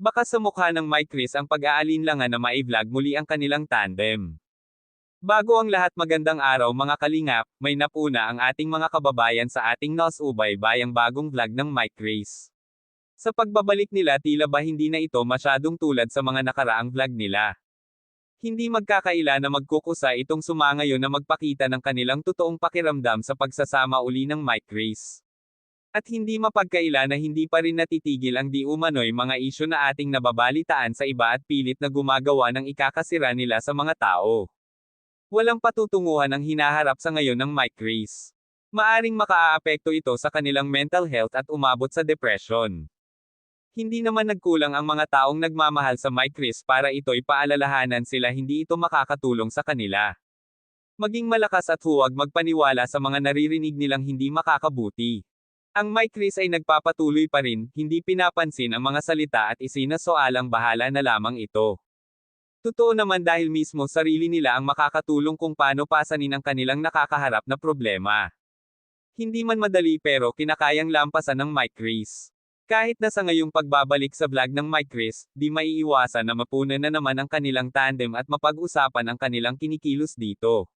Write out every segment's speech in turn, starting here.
Baka sa mukha ng Mike Chris ang pag-aalinlangan na mai-vlog muli ang kanilang tandem. Bago ang lahat, magandang araw mga kalingap, may napuna ang ating mga kababayan sa ating nausubaybayang bagong vlog ng Mike Chris. Sa pagbabalik nila, tila ba hindi na ito masyadong tulad sa mga nakaraang vlog nila. Hindi magkakaila na magkukusa itong sumangayon na magpakita ng kanilang totoong pakiramdam sa pagsasama uli ng Mike Chris. At hindi mapagkaila na hindi pa rin natitigil ang di umano'y mga isyu na ating nababalitaan sa iba at pilit na gumagawa ng ikakasira nila sa mga tao. Walang patutunguhan ang hinaharap sa ngayon ng Mike Chris. Maaring makaaapekto ito sa kanilang mental health at umabot sa depression. Hindi naman nagkulang ang mga taong nagmamahal sa Mike Chris para ito'y paalalahanan sila hindi ito makakatulong sa kanila. Maging malakas at huwag magpaniwala sa mga naririnig nilang hindi makakabuti. Ang Mike Chris ay nagpapatuloy pa rin, hindi pinapansin ang mga salita at isinasoalang bahala na lamang ito. Totoo naman dahil mismo sarili nila ang makakatulong kung paano pasanin ang kanilang nakakaharap na problema. Hindi man madali pero kinakayang lampasan ng Mike Chris. Kahit na sa ngayong pagbabalik sa vlog ng Mike Chris, di maiiwasan na mapunan na naman ang kanilang tandem at mapag-usapan ang kanilang kinikilos dito.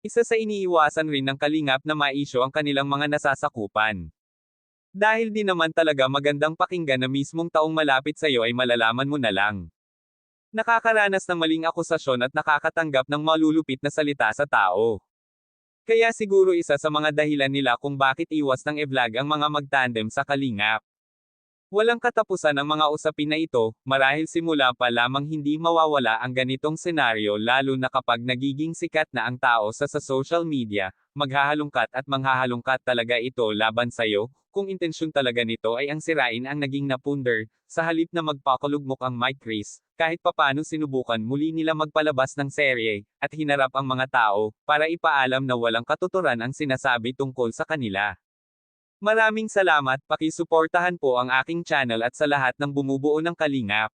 Isa sa iniiwasan rin ng kalingap na maisyo ang kanilang mga nasasakupan. Dahil di naman talaga magandang pakinggan na mismong taong malapit sa iyo ay malalaman mo na lang. Nakakaranas ng maling akusasyon at nakakatanggap ng malulupit na salita sa tao. Kaya siguro isa sa mga dahilan nila kung bakit iwas ng e-vlog ang mga magtandem sa kalingap. Walang katapusan ang mga usapin na ito, marahil simula pa lamang hindi mawawala ang ganitong senaryo lalo na kapag nagiging sikat na ang tao sa social media, maghahalungkat at manghahalungkat talaga ito laban sayo, kung intensyon talaga nito ay ang sirain ang naging napunder, sa halip na magpakalugmok ang Mike Chris, kahit papano sinubukan muli nila magpalabas ng serye, at hinarap ang mga tao, para ipaalam na walang katuturan ang sinasabi tungkol sa kanila. Maraming salamat, pakisuportahan po ang aking channel at sa lahat ng bumubuo ng kalingap.